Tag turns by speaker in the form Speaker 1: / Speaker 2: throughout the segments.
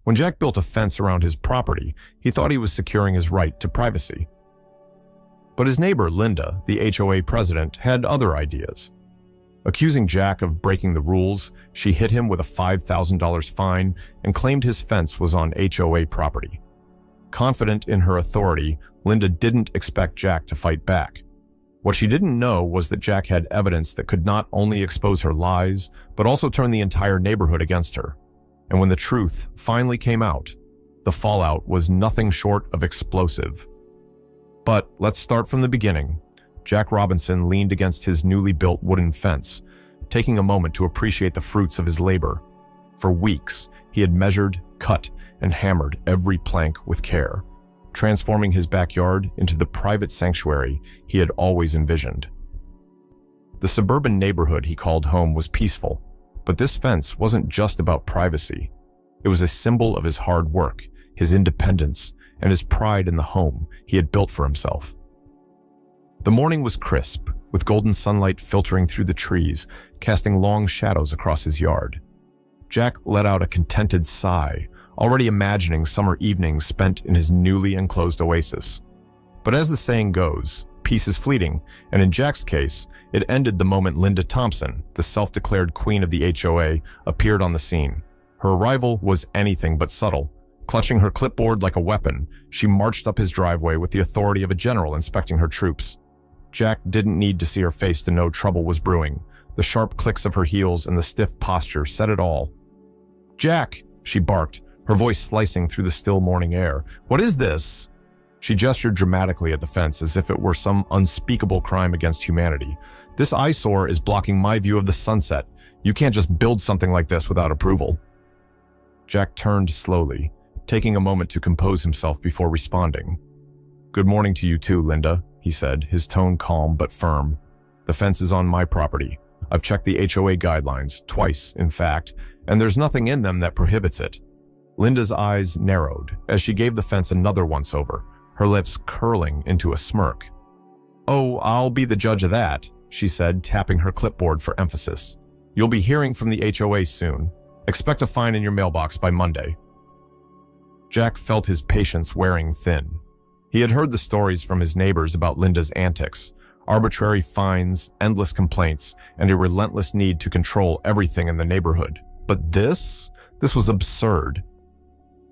Speaker 1: When Jack built a fence around his property, he thought he was securing his right to privacy. But his neighbor, Linda, the HOA president, had other ideas. Accusing Jack of breaking the rules, she hit him with a $5,000 fine and claimed his fence was on HOA property. Confident in her authority, Linda didn't expect Jack to fight back. What she didn't know was that Jack had evidence that could not only expose her lies, but also turn the entire neighborhood against her. And when the truth finally came out, the fallout was nothing short of explosive. But let's start from the beginning. Jack Robinson leaned against his newly built wooden fence, taking a moment to appreciate the fruits of his labor. For weeks, he had measured, cut, and hammered every plank with care, transforming his backyard into the private sanctuary he had always envisioned. The suburban neighborhood he called home was peaceful, but this fence wasn't just about privacy. It was a symbol of his hard work, his independence, and his pride in the home he had built for himself. The morning was crisp, with golden sunlight filtering through the trees, casting long shadows across his yard. Jack let out a contented sigh, already imagining summer evenings spent in his newly enclosed oasis. But as the saying goes, peace is fleeting, and in Jack's case, it ended the moment Linda Thompson, the self-declared queen of the HOA, appeared on the scene. Her arrival was anything but subtle. Clutching her clipboard like a weapon, she marched up his driveway with the authority of a general inspecting her troops. Jack didn't need to see her face to know trouble was brewing. The sharp clicks of her heels and the stiff posture said it all. "Jack!" she barked, her voice slicing through the still morning air. "What is this?" She gestured dramatically at the fence as if it were some unspeakable crime against humanity. "This eyesore is blocking my view of the sunset. You can't just build something like this without approval." Jack turned slowly, taking a moment to compose himself before responding. "Good morning to you too, Linda," he said, his tone calm but firm. "The fence is on my property. I've checked the HOA guidelines, twice, in fact, and there's nothing in them that prohibits it." Linda's eyes narrowed as she gave the fence another once-over, her lips curling into a smirk. "Oh, I'll be the judge of that," she said, tapping her clipboard for emphasis. "You'll be hearing from the HOA soon. Expect a fine in your mailbox by Monday." Jack felt his patience wearing thin. He had heard the stories from his neighbors about Linda's antics, arbitrary fines, endless complaints, and a relentless need to control everything in the neighborhood. But this was absurd.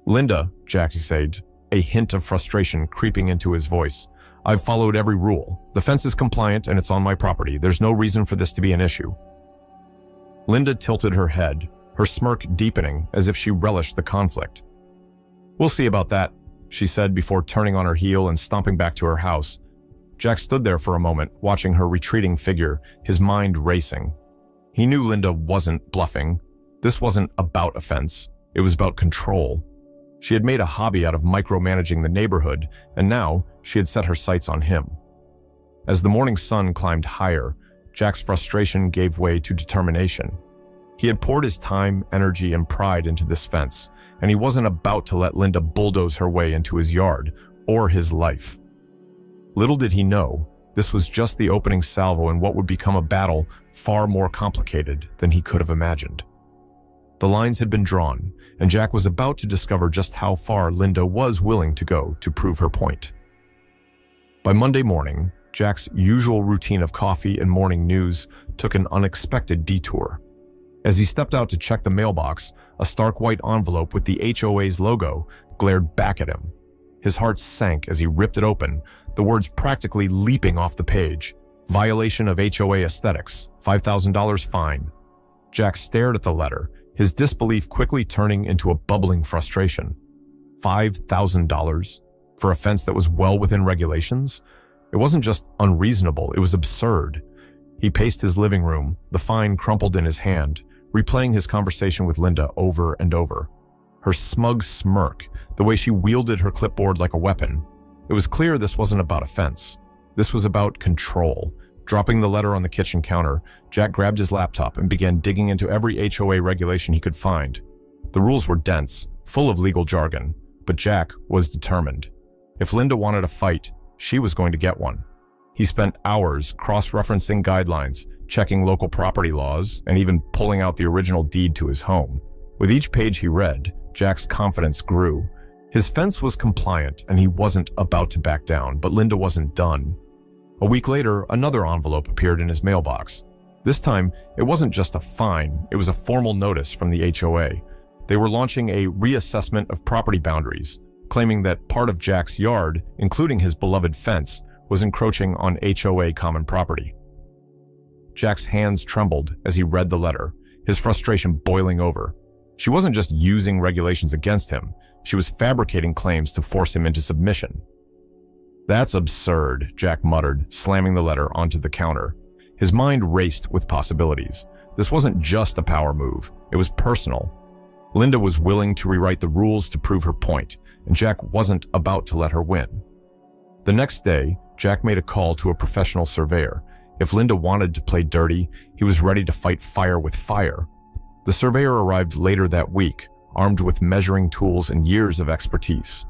Speaker 1: "Linda," Jack said, a hint of frustration creeping into his voice, "I've followed every rule. The fence is compliant and it's on my property. There's no reason for this to be an issue." Linda tilted her head, her smirk deepening as if she relished the conflict. "We'll see about that," she said before turning on her heel and stomping back to her house. Jack stood there for a moment, watching her retreating figure, his mind racing. He knew Linda wasn't bluffing. This wasn't about offense. It was about control. She had made a hobby out of micromanaging the neighborhood, and now she had set her sights on him. As the morning sun climbed higher, Jack's frustration gave way to determination. He had poured his time, energy, and pride into this fence, and he wasn't about to let Linda bulldoze her way into his yard or his life. Little did he know, this was just the opening salvo in what would become a battle far more complicated than he could have imagined. The lines had been drawn, and Jack was about to discover just how far Linda was willing to go to prove her point. By Monday morning, Jack's usual routine of coffee and morning news took an unexpected detour. As he stepped out to check the mailbox, a stark white envelope with the HOA's logo glared back at him. His heart sank as he ripped it open, the words practically leaping off the page. "Violation of HOA aesthetics, $5,000 fine." Jack stared at the letter, his disbelief quickly turning into a bubbling frustration. $5,000 for a fence that was well within regulations? It wasn't just unreasonable, it was absurd. He paced his living room, the fine crumpled in his hand, replaying his conversation with Linda over and over. Her smug smirk, the way she wielded her clipboard like a weapon. It was clear this wasn't about offense. This was about control. Dropping the letter on the kitchen counter, Jack grabbed his laptop and began digging into every HOA regulation he could find. The rules were dense, full of legal jargon, but Jack was determined. If Linda wanted a fight, she was going to get one. He spent hours cross-referencing guidelines, checking local property laws, and even pulling out the original deed to his home. With each page he read, Jack's confidence grew. His fence was compliant and he wasn't about to back down, but Linda wasn't done. A week later, another envelope appeared in his mailbox. This time, it wasn't just a fine, it was a formal notice from the HOA. They were launching a reassessment of property boundaries, claiming that part of Jack's yard, including his beloved fence, was encroaching on HOA common property. Jack's hands trembled as he read the letter, his frustration boiling over. She wasn't just using regulations against him, she was fabricating claims to force him into submission. "That's absurd," Jack muttered, slamming the letter onto the counter. His mind raced with possibilities. This wasn't just a power move, it was personal. Linda was willing to rewrite the rules to prove her point, and Jack wasn't about to let her win. The next day, Jack made a call to a professional surveyor. If Linda wanted to play dirty, he was ready to fight fire with fire. The surveyor arrived later that week, armed with measuring tools and years of expertise.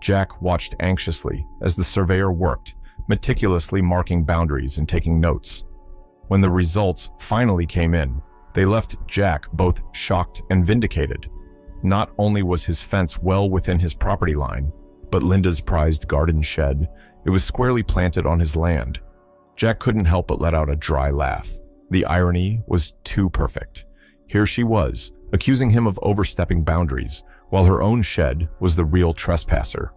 Speaker 1: Jack watched anxiously as the surveyor worked, meticulously marking boundaries and taking notes. When the results finally came in, they left Jack both shocked and vindicated. Not only was his fence well within his property line, but Linda's prized garden shed, it was squarely planted on his land. Jack couldn't help but let out a dry laugh. The irony was too perfect. Here she was, accusing him of overstepping boundaries, while her own shed was the real trespasser.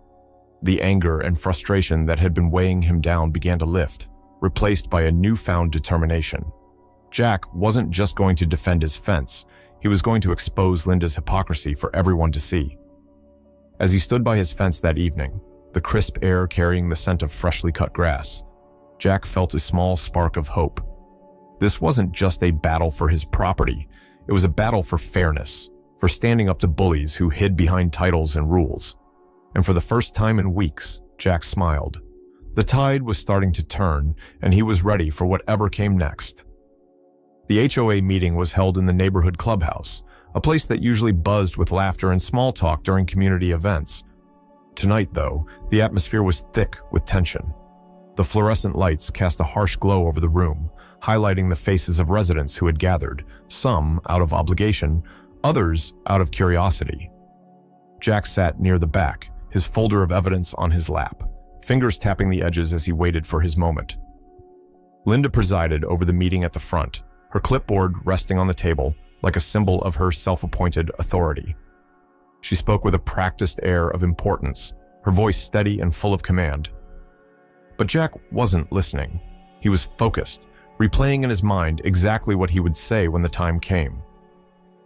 Speaker 1: The anger and frustration that had been weighing him down began to lift, replaced by a newfound determination. Jack wasn't just going to defend his fence, he was going to expose Linda's hypocrisy for everyone to see. As he stood by his fence that evening, the crisp air carrying the scent of freshly cut grass, Jack felt a small spark of hope. This wasn't just a battle for his property, it was a battle for fairness, for standing up to bullies who hid behind titles and rules. And for the first time in weeks, Jack smiled. The tide was starting to turn, and he was ready for whatever came next. The HOA meeting was held in the neighborhood clubhouse, a place that usually buzzed with laughter and small talk during community events. Tonight, though, the atmosphere was thick with tension. The fluorescent lights cast a harsh glow over the room, highlighting the faces of residents who had gathered, some out of obligation, others out of curiosity. Jack sat near the back, his folder of evidence on his lap, fingers tapping the edges as he waited for his moment. Linda presided over the meeting at the front, her clipboard resting on the table like a symbol of her self-appointed authority. She spoke with a practiced air of importance, her voice steady and full of command. But Jack wasn't listening. He was focused, replaying in his mind exactly what he would say when the time came.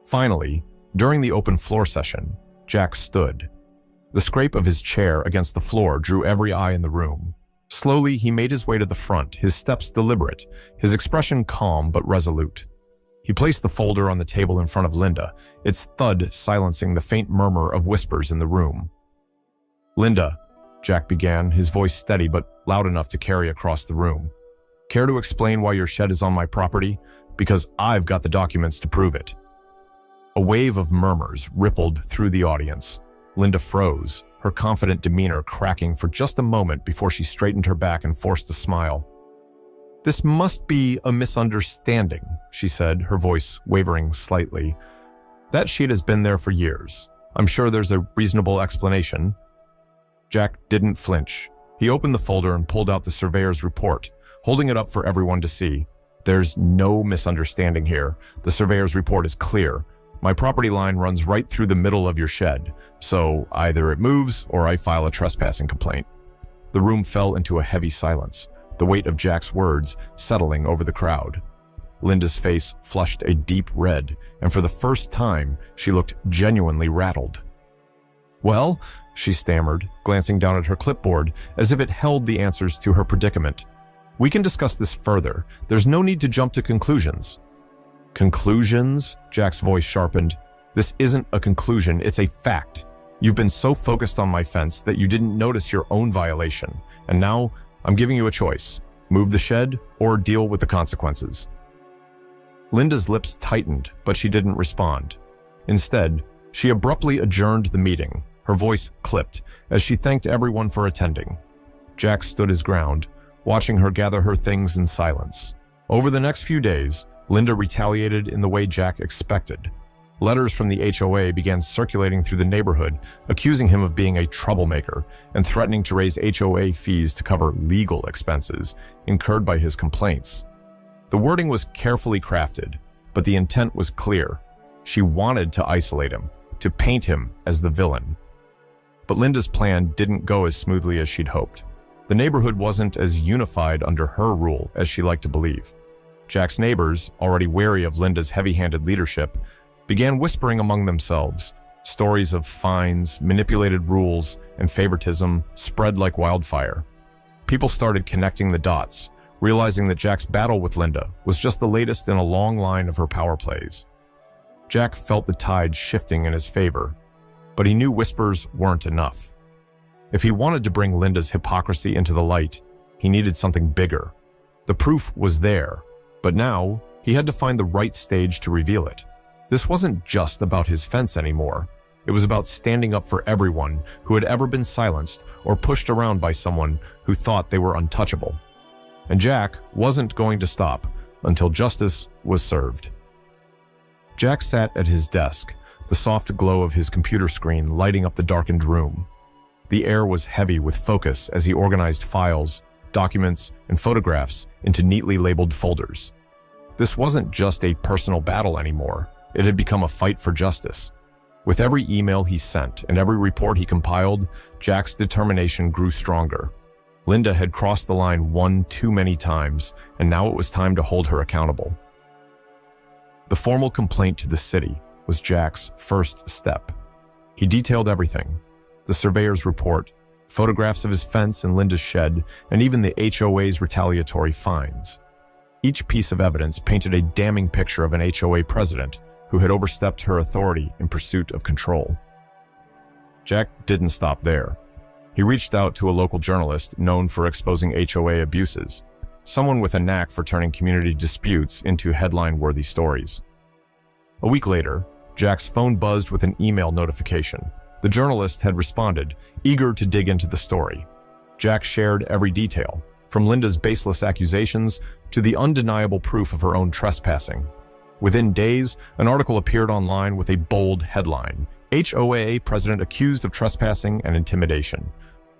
Speaker 1: Finally, during the open floor session, Jack stood. The scrape of his chair against the floor drew every eye in the room. Slowly, he made his way to the front, his steps deliberate, his expression calm but resolute. He placed the folder on the table in front of Linda, its thud silencing the faint murmur of whispers in the room. "Linda," Jack began, his voice steady but loud enough to carry across the room. "Care to explain why your shed is on my property? Because I've got the documents to prove it." A wave of murmurs rippled through the audience. Linda froze, her confident demeanor cracking for just a moment before she straightened her back and forced a smile. "This must be a misunderstanding," she said, her voice wavering slightly. "That sheet has been there for years. I'm sure there's a reasonable explanation." Jack didn't flinch. He opened the folder and pulled out the surveyor's report, holding it up for everyone to see. "There's no misunderstanding here. The surveyor's report is clear. My property line runs right through the middle of your shed, so either it moves or I file a trespassing complaint." The room fell into a heavy silence, the weight of Jack's words settling over the crowd. Linda's face flushed a deep red, and for the first time, she looked genuinely rattled. "Well," she stammered, glancing down at her clipboard as if it held the answers to her predicament. "We can discuss this further. There's no need to jump to conclusions." "Conclusions?" Jack's voice sharpened. "This isn't a conclusion, it's a fact. You've been so focused on my fence that you didn't notice your own violation, and now I'm giving you a choice. Move the shed or deal with the consequences." Linda's lips tightened, but she didn't respond. Instead, she abruptly adjourned the meeting, her voice clipped as she thanked everyone for attending. Jack stood his ground, watching her gather her things in silence. Over the next few days, Linda retaliated in the way Jack expected. Letters from the HOA began circulating through the neighborhood, accusing him of being a troublemaker and threatening to raise HOA fees to cover legal expenses incurred by his complaints. The wording was carefully crafted, but the intent was clear. She wanted to isolate him, to paint him as the villain. But Linda's plan didn't go as smoothly as she'd hoped. The neighborhood wasn't as unified under her rule as she liked to believe. Jack's neighbors, already wary of Linda's heavy-handed leadership, began whispering among themselves. Stories of fines, manipulated rules, and favoritism spread like wildfire. People started connecting the dots, realizing that Jack's battle with Linda was just the latest in a long line of her power plays. Jack felt the tide shifting in his favor, but he knew whispers weren't enough. If he wanted to bring Linda's hypocrisy into the light, he needed something bigger. The proof was there, but now he had to find the right stage to reveal it. This wasn't just about his fence anymore. It was about standing up for everyone who had ever been silenced or pushed around by someone who thought they were untouchable. And Jack wasn't going to stop until justice was served. Jack sat at his desk, the soft glow of his computer screen lighting up the darkened room. The air was heavy with focus as he organized files, documents, and photographs into neatly labeled folders. This wasn't just a personal battle anymore. It had become a fight for justice. With every email he sent and every report he compiled, Jack's determination grew stronger. Linda had crossed the line one too many times, and now it was time to hold her accountable. The formal complaint to the city was Jack's first step. He detailed everything: the surveyor's report, photographs of his fence and Linda's shed, and even the HOA's retaliatory fines. Each piece of evidence painted a damning picture of an HOA president who had overstepped her authority in pursuit of control. Jack didn't stop there. He reached out to a local journalist known for exposing HOA abuses, someone with a knack for turning community disputes into headline-worthy stories. A week later, Jack's phone buzzed with an email notification. The journalist had responded, eager to dig into the story. Jack shared every detail, from Linda's baseless accusations to the undeniable proof of her own trespassing. Within days, an article appeared online with a bold headline: HOA president accused of trespassing and intimidation.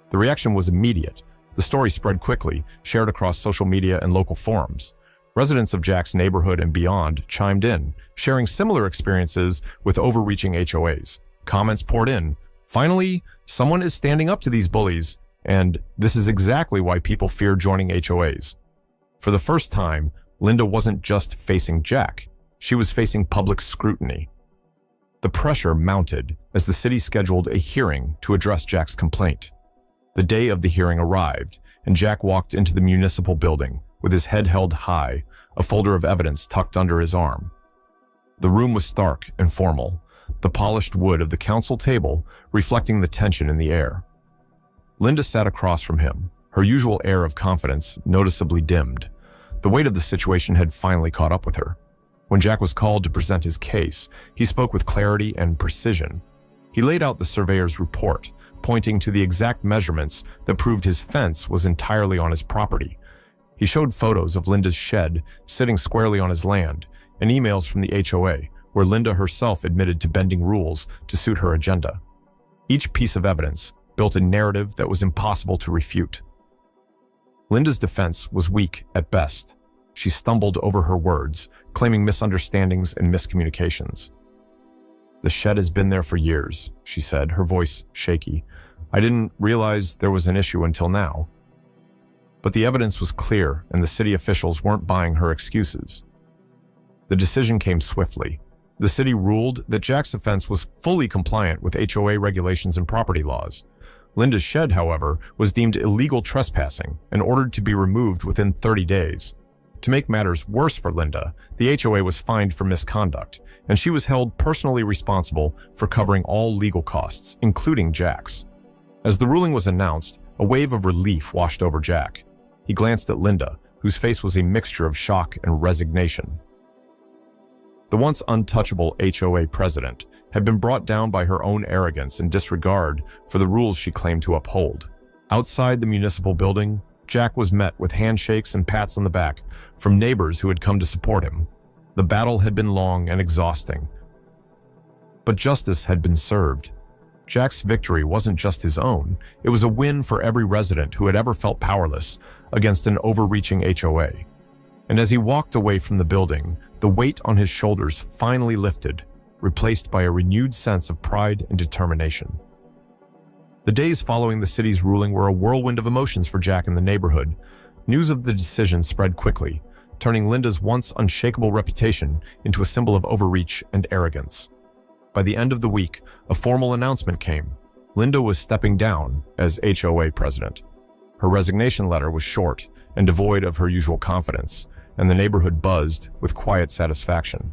Speaker 1: The reaction was immediate. The story spread quickly, shared across social media and local forums. Residents of Jack's neighborhood and beyond chimed in, sharing similar experiences with overreaching HOAs. Comments poured in. Finally, someone is standing up to these bullies, and this is exactly why people fear joining HOAs. For the first time, Linda wasn't just facing Jack. She was facing public scrutiny. The pressure mounted as the city scheduled a hearing to address Jack's complaint. The day of the hearing arrived, and Jack walked into the municipal building with his head held high, a folder of evidence tucked under his arm. The room was stark and formal, the polished wood of the council table reflecting the tension in the air. Linda sat across from him, her usual air of confidence noticeably dimmed. The weight of the situation had finally caught up with her. When Jack was called to present his case, he spoke with clarity and precision. He laid out the surveyor's report, pointing to the exact measurements that proved his fence was entirely on his property. He showed photos of Linda's shed sitting squarely on his land, and emails from the HOA, where Linda herself admitted to bending rules to suit her agenda. Each piece of evidence built a narrative that was impossible to refute. Linda's defense was weak at best. She stumbled over her words, claiming misunderstandings and miscommunications. "The shed has been there for years," she said, her voice shaky. "I didn't realize there was an issue until now." But the evidence was clear, and the city officials weren't buying her excuses. The decision came swiftly. The city ruled that Jack's offense was fully compliant with HOA regulations and property laws. Linda's shed, however, was deemed illegal trespassing and ordered to be removed within 30 days. To make matters worse for Linda, the HOA was fined for misconduct, and she was held personally responsible for covering all legal costs, including Jack's. As the ruling was announced, a wave of relief washed over Jack. He glanced at Linda, whose face was a mixture of shock and resignation. The once untouchable HOA president had been brought down by her own arrogance and disregard for the rules she claimed to uphold. Outside the municipal building, Jack was met with handshakes and pats on the back from neighbors who had come to support him. The battle had been long and exhausting, But justice had been served. Jack's victory wasn't just his own, it was a win for every resident who had ever felt powerless against an overreaching HOA. And as he walked away from the building, the weight on his shoulders finally lifted, replaced by a renewed sense of pride and determination. The days following the city's ruling were a whirlwind of emotions for Jack in the neighborhood. News of the decision spread quickly, turning Linda's once unshakable reputation into a symbol of overreach and arrogance. By the end of the week, a formal announcement came. Linda was stepping down as HOA president. Her resignation letter was short and devoid of her usual confidence, and the neighborhood buzzed with quiet satisfaction.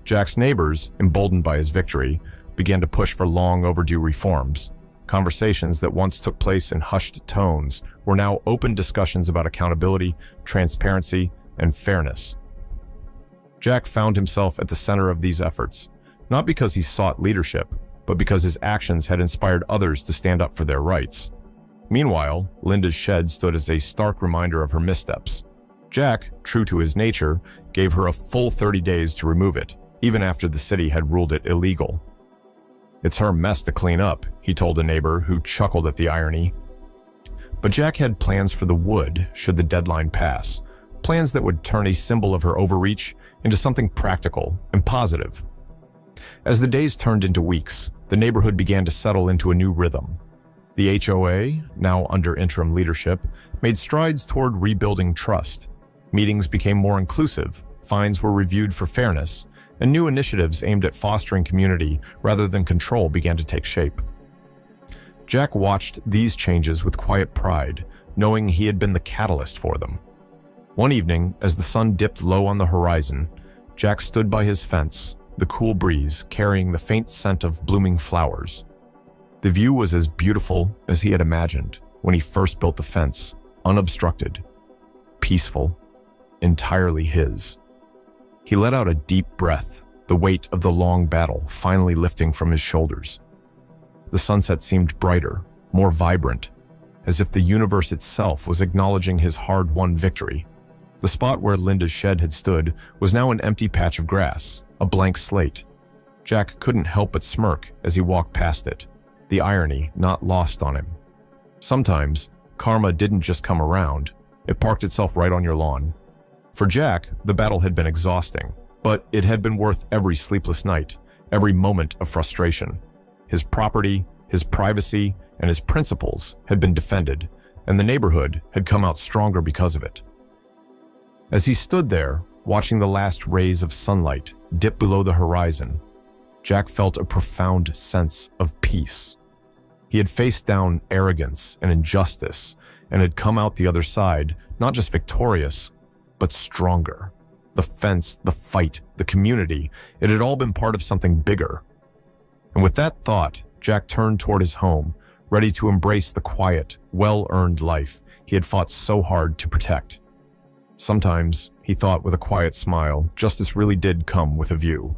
Speaker 1: Jack's neighbors, emboldened by his victory, began to push for long overdue reforms. Conversations that once took place in hushed tones were now open discussions about accountability, transparency, and fairness. Jack found himself at the center of these efforts, not because he sought leadership, but because his actions had inspired others to stand up for their rights. Meanwhile, Linda's shed stood as a stark reminder of her missteps. Jack, true to his nature, gave her a full 30 days to remove it, even after the city had ruled it illegal. "It's her mess to clean up," he told a neighbor who chuckled at the irony. But Jack had plans for the wood should the deadline pass, plans that would turn a symbol of her overreach into something practical and positive. As the days turned into weeks, the neighborhood began to settle into a new rhythm. The HOA, now under interim leadership, made strides toward rebuilding trust. Meetings became more inclusive, fines were reviewed for fairness, and new initiatives aimed at fostering community rather than control began to take shape. Jack watched these changes with quiet pride, knowing he had been the catalyst for them. One evening, as the sun dipped low on the horizon, Jack stood by his fence, the cool breeze carrying the faint scent of blooming flowers. The view was as beautiful as he had imagined when he first built the fence, unobstructed, peaceful, entirely his. He let out a deep breath, the weight of the long battle finally lifting from his shoulders. The sunset seemed brighter, more vibrant, as if the universe itself was acknowledging his hard-won victory. The spot where Linda's shed had stood was now an empty patch of grass, a blank slate. Jack couldn't help but smirk as he walked past it, the irony not lost on him. Sometimes, karma didn't just come around, it parked itself right on your lawn. For Jack, the battle had been exhausting, but it had been worth every sleepless night, every moment of frustration. His property, his privacy, and his principles had been defended, and the neighborhood had come out stronger because of it. As he stood there, watching the last rays of sunlight dip below the horizon, Jack felt a profound sense of peace. He had faced down arrogance and injustice and had come out the other side, not just victorious, but stronger. The fence, the fight, the community, it had all been part of something bigger. And with that thought, Jack turned toward his home, ready to embrace the quiet, well-earned life he had fought so hard to protect. Sometimes, he thought with a quiet smile, justice really did come with a view.